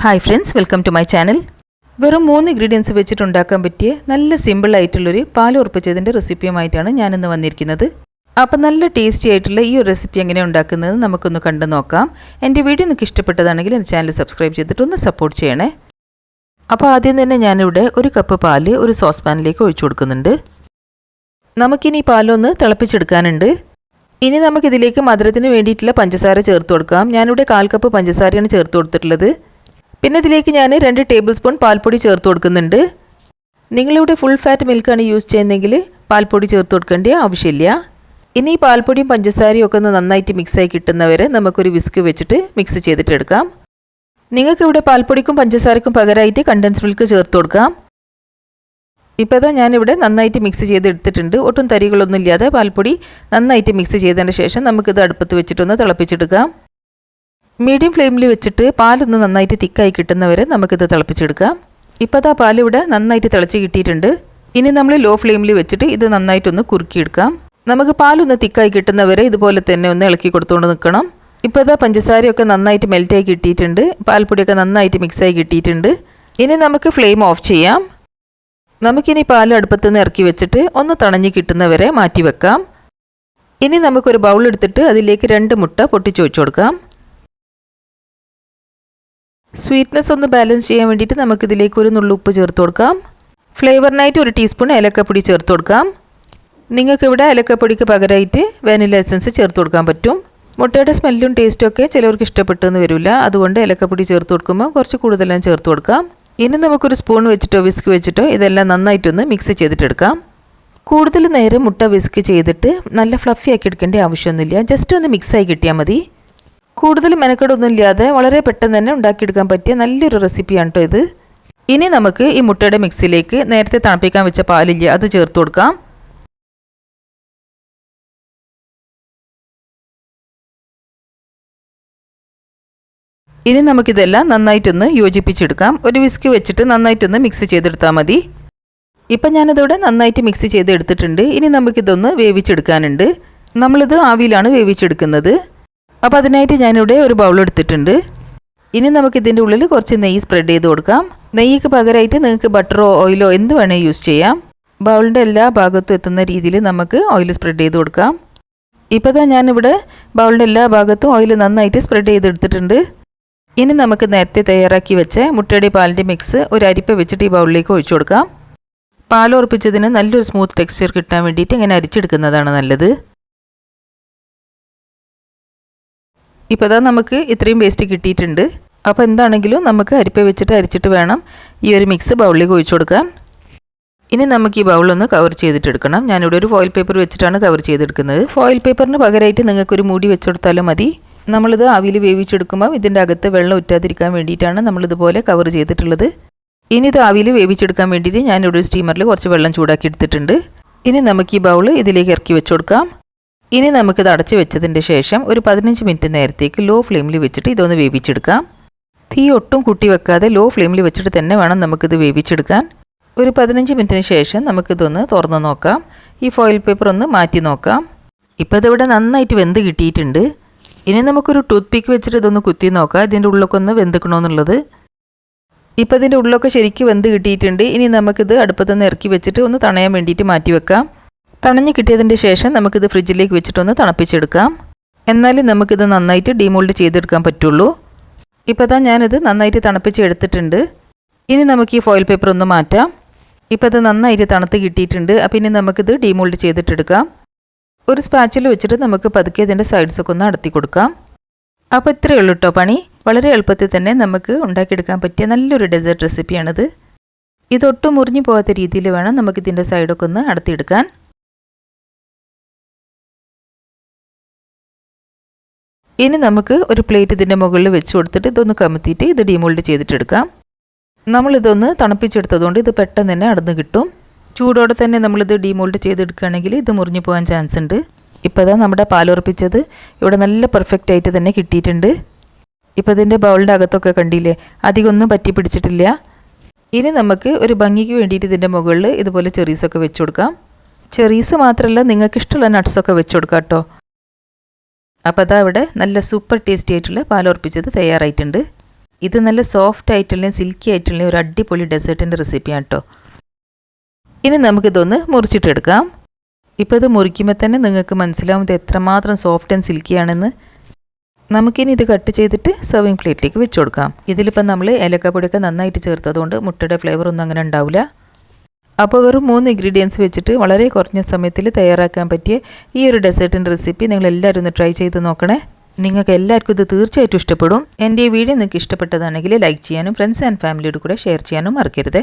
Hi friends, welcome to my channel. വെറും 3 ingredients വെച്ചിട്ടുണ്ടാക്കാൻ പറ്റിയ നല്ല സിമ്പിൾ ആയിട്ടുള്ളൊരു പാൽ ഉറപ്പിച്ചതിൻ്റെ റെസിപ്പിയുമായിട്ടാണ് ഞാനിന്ന് വന്നിരിക്കുന്നത്. അപ്പം നല്ല ടേസ്റ്റി ആയിട്ടുള്ള ഈ ഒരു റെസിപ്പി എങ്ങനെ ഉണ്ടാക്കുന്നത് നമുക്കൊന്ന് കണ്ടു നോക്കാം. എൻ്റെ വീഡിയോ നിങ്ങൾക്ക് ഇഷ്ടപ്പെട്ടതാണെങ്കിൽ എൻ്റെ ചാനൽ സബ്സ്ക്രൈബ് ചെയ്തിട്ട് ഒന്ന് സപ്പോർട്ട് ചെയ്യണേ. അപ്പോൾ ആദ്യം തന്നെ ഞാനിവിടെ 1 കപ്പ് പാല് ഒരു സോസ് പാനിലേക്ക് ഒഴിച്ചു കൊടുക്കുന്നുണ്ട്. നമുക്കിനി പാലൊന്ന് തിളപ്പിച്ചെടുക്കാനുണ്ട്. ഇനി നമുക്കിതിലേക്ക് മധുരത്തിന് വേണ്ടിയിട്ടുള്ള പഞ്ചസാര ചേർത്ത് കൊടുക്കാം. ഞാനിവിടെ 1/4 കപ്പ് പഞ്ചസാരയാണ് ചേർത്ത് കൊടുത്തിട്ടുള്ളത്. പിന്നെ ഇതിലേക്ക് ഞാൻ 2 ടേബിൾ സ്പൂൺ പാൽപ്പൊടി ചേർത്ത് കൊടുക്കുന്നുണ്ട്. നിങ്ങളിവിടെ ഫുൾ ഫാറ്റ് മിൽക്കാണ് യൂസ് ചെയ്യുന്നതെങ്കിൽ പാൽപ്പൊടി ചേർത്ത് കൊടുക്കേണ്ട ആവശ്യമില്ല. ഇനി ഈ പാൽപ്പൊടിയും പഞ്ചസാരയും ഒക്കെ ഒന്ന് നന്നായിട്ട് മിക്സായി കിട്ടുന്നവരെ നമുക്കൊരു വിസ്ക് വെച്ചിട്ട് മിക്സ് ചെയ്തിട്ടെടുക്കാം. നിങ്ങൾക്കിവിടെ പാൽപ്പൊടിക്കും പഞ്ചസാരക്കും പകരമായിട്ട് കണ്ടൻസ് മിൽക്ക് ചേർത്ത് കൊടുക്കാം. ഇപ്പോൾ ഇതാ ഞാനിവിടെ നന്നായിട്ട് മിക്സ് ചെയ്തെടുത്തിട്ടുണ്ട്. ഒട്ടും തരികളൊന്നും ഇല്ലാതെ പാൽപ്പൊടി നന്നായിട്ട് മിക്സ് ചെയ്തതിന് ശേഷം നമുക്കിത് അടുപ്പത്ത് വെച്ചിട്ടൊന്ന് തിളപ്പിച്ചെടുക്കാം. മീഡിയം ഫ്ലെയിമിൽ വെച്ചിട്ട് പാലൊന്ന് നന്നായിട്ട് തിക്കായി കിട്ടുന്നവരെ നമുക്കിത് തിളപ്പിച്ചെടുക്കാം. ഇപ്പോൾ ആ പാലിവിടെ നന്നായിട്ട് തിളച്ച് കിട്ടിയിട്ടുണ്ട്. ഇനി നമ്മൾ ലോ ഫ്ലെയിമിൽ വെച്ചിട്ട് ഇത് നന്നായിട്ടൊന്ന് കുറുക്കിയെടുക്കാം. നമുക്ക് പാലൊന്ന് തിക്കായി കിട്ടുന്നവരെ ഇതുപോലെ തന്നെ ഒന്ന് ഇളക്കി കൊടുത്തുകൊണ്ട് നിൽക്കണം. ഇപ്പോൾ ഇതാ പഞ്ചസാരയൊക്കെ നന്നായിട്ട് മെൽറ്റായി കിട്ടിയിട്ടുണ്ട്. പാൽപ്പൊടിയൊക്കെ നന്നായിട്ട് മിക്സായി കിട്ടിയിട്ടുണ്ട്. ഇനി നമുക്ക് ഫ്ലെയിം ഓഫ് ചെയ്യാം. നമുക്കിനി പാൽ അടുപ്പത്ത് നിന്ന് ഇറക്കി വെച്ചിട്ട് ഒന്ന് തണഞ്ഞ് കിട്ടുന്നവരെ മാറ്റി വെക്കാം. ഇനി നമുക്കൊരു ബൗൾ എടുത്തിട്ട് അതിലേക്ക് 2 മുട്ട പൊട്ടിച്ച് വെച്ച് കൊടുക്കാം. സ്വീറ്റ്നെസ് ഒന്ന് ബാലൻസ് ചെയ്യാൻ വേണ്ടിയിട്ട് നമുക്കിതിലേക്ക് ഒരു നുള്ളു ഉപ്പ് ചേർത്ത് കൊടുക്കാം. ഫ്ലേവറിനായിട്ട് 1 ടീസ്പൂൺ ഏലക്കപ്പൊടി ചേർത്ത് കൊടുക്കാം. നിങ്ങൾക്കിവിടെ ഏലക്കപ്പൊടിക്ക് പകരമായിട്ട് വാനില എസൻസ് ചേർത്ത് കൊടുക്കാൻ പറ്റും. മുട്ടയുടെ സ്മെല്ലും ടേസ്റ്റും ഒക്കെ ചിലവർക്ക് ഇഷ്ടപ്പെട്ടെന്ന് വരില്ല. അതുകൊണ്ട് ഏലക്കപ്പൊടി ചേർത്ത് കൊടുക്കുമ്പോൾ കുറച്ച് കൂടുതലാണ് ചേർത്ത് കൊടുക്കാം. ഇനി നമുക്കൊരു സ്പൂൺ വെച്ചിട്ടോ വിസ്ക് വെച്ചിട്ടോ ഇതെല്ലാം നന്നായിട്ടൊന്ന് മിക്സ് ചെയ്തിട്ടെടുക്കാം. കൂടുതൽ നേരം മുട്ട വിസ്ക് ചെയ്തിട്ട് നല്ല ഫ്ലഫി ആക്കി എടുക്കേണ്ട ആവശ്യമൊന്നുമില്ല. ജസ്റ്റ് ഒന്ന് മിക്സായി കിട്ടിയാൽ മതി. കൂടുതൽ മെനക്കെടൊന്നും ഇല്ലാതെ വളരെ പെട്ടെന്ന് തന്നെ ഉണ്ടാക്കിയെടുക്കാൻ പറ്റിയ നല്ലൊരു റെസിപ്പിയാണ് കേട്ടോ ഇത്. ഇനി നമുക്ക് ഈ മുട്ടയുടെ മിക്സിലേക്ക് നേരത്തെ തണുപ്പിക്കാൻ വെച്ച പാലില്ല അത് ചേർത്ത് കൊടുക്കാം. ഇനി നമുക്കിതെല്ലാം നന്നായിട്ടൊന്ന് യോജിപ്പിച്ചെടുക്കാം. ഒരു വിസ്ക് വെച്ചിട്ട് നന്നായിട്ടൊന്ന് മിക്സ് ചെയ്തെടുത്താൽ മതി. ഇപ്പം ഞാനിതോടെ നന്നായിട്ട് മിക്സ് ചെയ്തെടുത്തിട്ടുണ്ട്. ഇനി നമുക്കിതൊന്ന് വേവിച്ചെടുക്കാനുണ്ട്. നമ്മളിത് ആവിയിലാണ് വേവിച്ചെടുക്കുന്നത്. അപ്പോൾ അതിനായിട്ട് ഞാനിവിടെ ഒരു ബൗൾ എടുത്തിട്ടുണ്ട്. ഇനി നമുക്കിതിൻ്റെ ഉള്ളിൽ കുറച്ച് നെയ്യ് സ്പ്രെഡ് ചെയ്ത് കൊടുക്കാം. നെയ്യ്ക്ക് പകരമായിട്ട് നിങ്ങൾക്ക് ബട്ടറോ ഓയിലോ എന്ത് വേണേൽ യൂസ് ചെയ്യാം. ബൗളിൻ്റെ എല്ലാ ഭാഗത്തും എത്തുന്ന രീതിയിൽ നമുക്ക് ഓയിൽ സ്പ്രെഡ് ചെയ്ത് കൊടുക്കാം. ഇപ്പോൾ തന്നെ ഞാനിവിടെ ബൗളിൻ്റെ എല്ലാ ഭാഗത്തും ഓയിൽ നന്നായിട്ട് സ്പ്രെഡ് ചെയ്തെടുത്തിട്ടുണ്ട്. ഇനി നമുക്ക് നേരത്തെ തയ്യാറാക്കി വെച്ച മുട്ടയുടെ പാലിൻ്റെ മിക്സ് ഒരു അരിപ്പ വെച്ചിട്ട് ഈ ബൗളിലേക്ക് ഒഴിച്ചു കൊടുക്കാം. പാൽ ഉറപ്പിച്ചതിന് നല്ലൊരു സ്മൂത്ത് ടെക്സ്ചർ കിട്ടാൻ വേണ്ടിയിട്ട് ഇങ്ങനെ അരിച്ചെടുക്കുന്നതാണ് നല്ലത്. ഇപ്പോൾ ഇതാ നമുക്ക് ഇത്രയും പേസ്റ്റ് കിട്ടിയിട്ടുണ്ട്. അപ്പോൾ എന്താണെങ്കിലും നമുക്ക് അരിപ്പ വെച്ചിട്ട് അരിച്ചിട്ട് വേണം ഈ ഒരു മിക്സ് ബൗളിലേക്ക് ഒഴിച്ചു കൊടുക്കാൻ. ഇനി നമുക്ക് ഈ ബൗളൊന്ന് കവർ ചെയ്തിട്ടെടുക്കണം. ഞാനിവിടെ ഒരു ഫോയിൽ പേപ്പർ വെച്ചിട്ടാണ് കവർ ചെയ്തെടുക്കുന്നത്. ഫോയിൽ പേപ്പറിന് പകരമായിട്ട് നിങ്ങൾക്കൊരു മൂടി വെച്ചെടുത്താലും മതി. നമ്മളിത് ആവിയിൽ വേവിച്ചെടുക്കുമ്പോൾ ഇതിൻ്റെ അകത്ത് വെള്ളം ഉറ്റാതിരിക്കാൻ വേണ്ടിയിട്ടാണ് നമ്മളിതുപോലെ കവർ ചെയ്തിട്ടുള്ളത്. ഇനി ഇത് ആവിയിൽ വേവിച്ചെടുക്കാൻ വേണ്ടിയിട്ട് ഞാനിവിടെ ഒരു സ്റ്റീമറിൽ കുറച്ച് വെള്ളം ചൂടാക്കി എടുത്തിട്ടുണ്ട്. ഇനി നമുക്ക് ഈ ബൗൾ ഇതിലേക്ക് ഇറക്കി വെച്ച് കൊടുക്കാം. ഇനി നമുക്കിത് അടച്ച് വെച്ചതിൻ്റെ ശേഷം ഒരു 15 മിനിറ്റ് നേരത്തേക്ക് ലോ ഫ്ലെയിമിൽ വെച്ചിട്ട് ഇതൊന്ന് വേവിച്ചെടുക്കാം. തീ ഒട്ടും കൂട്ടി വെക്കാതെ ലോ ഫ്ലെയിമിൽ വെച്ചിട്ട് തന്നെ വേണം നമുക്കിത് വേവിച്ചെടുക്കാൻ. ഒരു 15 മിനിറ്റിന് ശേഷം നമുക്കിതൊന്ന് തുറന്ന് നോക്കാം. ഈ ഫോയിൽ പേപ്പർ ഒന്ന് മാറ്റി നോക്കാം. ഇപ്പോൾ ഇതിവിടെ നന്നായിട്ട് വെന്ത് കിട്ടിയിട്ടുണ്ട്. ഇനി നമുക്കൊരു ടൂത്ത് പിക്ക് വെച്ചിട്ട് ഇതൊന്ന് കുത്തി നോക്കാം ഇതിൻ്റെ ഉള്ളൊക്കെ ഒന്ന് വെന്തിക്കണമെന്നുള്ളത്. ഇപ്പോൾ ഇതിൻ്റെ ഉള്ളൊക്കെ ശരിക്കും വെന്ത് കിട്ടിയിട്ടുണ്ട്. ഇനി നമുക്കിത് അടുപ്പത്ത് നിന്ന് ഇറക്കി വെച്ചിട്ട് ഒന്ന് തണയാൻ വേണ്ടിയിട്ട് മാറ്റി വെക്കാം. തണഞ്ഞ് കിട്ടിയതിൻ്റെ ശേഷം നമുക്കിത് ഫ്രിഡ്ജിലേക്ക് വെച്ചിട്ടൊന്ന് തണുപ്പിച്ചെടുക്കാം. എന്നാലും നമുക്കിത് നന്നായിട്ട് ഡീമോൾഡ് ചെയ്തെടുക്കാൻ പറ്റുള്ളൂ. ഇപ്പോൾ തന്നെ ഞാനിത് നന്നായിട്ട് തണുപ്പിച്ച് എടുത്തിട്ടുണ്ട്. ഇനി നമുക്ക് ഈ ഫോയിൽ പേപ്പർ ഒന്ന് മാറ്റാം. ഇപ്പോൾ ഇത് നന്നായിട്ട് തണുത്ത് കിട്ടിയിട്ടുണ്ട്. അപ്പോൾ ഇനി നമുക്കിത് ഡീമോൾഡ് ചെയ്തിട്ടെടുക്കാം. ഒരു സ്പാച്ചിൽ വെച്ചിട്ട് നമുക്ക് പതുക്കെ ഇതിൻ്റെ സൈഡ്സൊക്കെ ഒന്ന് അടത്തി കൊടുക്കാം. അപ്പോൾ ഇത്രയേ ഉള്ളൂ കേട്ടോ പണി. വളരെ എളുപ്പത്തിൽ തന്നെ നമുക്ക് ഉണ്ടാക്കിയെടുക്കാൻ പറ്റിയ നല്ലൊരു ഡെസേർട്ട് റെസിപ്പിയാണിത്. ഇതൊട്ടും മുറിഞ്ഞു പോകാത്ത രീതിയിൽ വേണം നമുക്കിതിൻ്റെ സൈഡൊക്കെ ഒന്ന് അടത്തിയെടുക്കാൻ. ഇനി നമുക്ക് ഒരു പ്ലേറ്റ് ഇതിൻ്റെ മുകളിൽ വെച്ച് കൊടുത്തിട്ട് ഇതൊന്ന് കമത്തിയിട്ട് ഇത് ഡീമോൾഡ് ചെയ്തിട്ടെടുക്കാം. നമ്മളിതൊന്ന് തണുപ്പിച്ചെടുത്തതുകൊണ്ട് ഇത് പെട്ടെന്ന് തന്നെ അടന്ന് കിട്ടും. ചൂടോടെ തന്നെ നമ്മളിത് ഡീമോൾഡ് ചെയ്തെടുക്കുകയാണെങ്കിൽ ഇത് മുറിഞ്ഞു പോകാൻ ചാൻസ് ഉണ്ട്. ഇപ്പോൾ ഇതാ നമ്മുടെ പാലുറപ്പിച്ചത് ഇവിടെ നല്ല പെർഫെക്റ്റ് ആയിട്ട് തന്നെ കിട്ടിയിട്ടുണ്ട്. ഇപ്പോൾ ഇതിൻ്റെ ബൗളിൻ്റെ അകത്തൊക്കെ കണ്ടില്ലേ, അധികം ഒന്നും പറ്റി പിടിച്ചിട്ടില്ല. ഇനി നമുക്ക് ഒരു ഭംഗിക്ക് വേണ്ടിയിട്ട് ഇതിൻ്റെ മുകളിൽ ഇതുപോലെ ചെറീസൊക്കെ വെച്ച് കൊടുക്കാം. ചെറീസ് മാത്രമല്ല നിങ്ങൾക്ക് ഇഷ്ടമുള്ള നട്ട്സൊക്കെ വെച്ച് കൊടുക്കാം കേട്ടോ. അപ്പോൾ അതാ ഇവിടെ നല്ല സൂപ്പർ ടേസ്റ്റി ആയിട്ടുള്ള പാലുറപ്പിച്ചത് തയ്യാറായിട്ടുണ്ട്. ഇത് നല്ല സോഫ്റ്റ് ആയിട്ടുള്ള സിൽക്കി ആയിട്ടുള്ള ഒരു അടിപൊളി ഡെസേർട്ടിൻ്റെ റെസിപ്പിയാണ് കേട്ടോ. ഇനി നമുക്കിതൊന്ന് മുറിച്ചിട്ടെടുക്കാം. ഇപ്പോൾ ഇത് മുറിക്കുമ്പോൾ തന്നെ നിങ്ങൾക്ക് മനസ്സിലാവും ഇത് എത്രമാത്രം സോഫ്റ്റ് ആൻഡ് സിൽക്കി ആണെന്ന്. നമുക്കിനി ഇത് കട്ട് ചെയ്തിട്ട് സെർവിങ് പ്ലേറ്റിലേക്ക് വെച്ച് കൊടുക്കാം. ഇതിലിപ്പോൾ നമ്മൾ ഏലക്കപ്പൊടിയൊക്കെ നന്നായിട്ട് ചേർത്തതുകൊണ്ട് മുട്ടയുടെ ഫ്ലേവർ ഒന്നും അങ്ങനെ ഉണ്ടാവില്ല. അപ്പോൾ വെറും 3 ഇൻഗ്രീഡിയൻസ് വെച്ചിട്ട് വളരെ കുറഞ്ഞ സമയത്തിൽ തയ്യാറാക്കാൻ പറ്റിയ ഈ ഒരു ഡെസേർട്ടിൻ്റെ റെസിപ്പി നിങ്ങൾ എല്ലാവരും ഒന്ന് ട്രൈ ചെയ്ത് നോക്കണേ. നിങ്ങൾക്ക് എല്ലാവർക്കും ഇത് തീർച്ചയായിട്ടും ഇഷ്ടപ്പെടും. എൻ്റെ ഈ വീഡിയോ നിങ്ങൾക്ക് ഇഷ്ടപ്പെട്ടതാണെങ്കിൽ ലൈക്ക് ചെയ്യാനും ഫ്രണ്ട്സ് ആൻഡ് ഫാമിലിയോട് കൂടെ ഷെയർ ചെയ്യാനും മറക്കരുത്.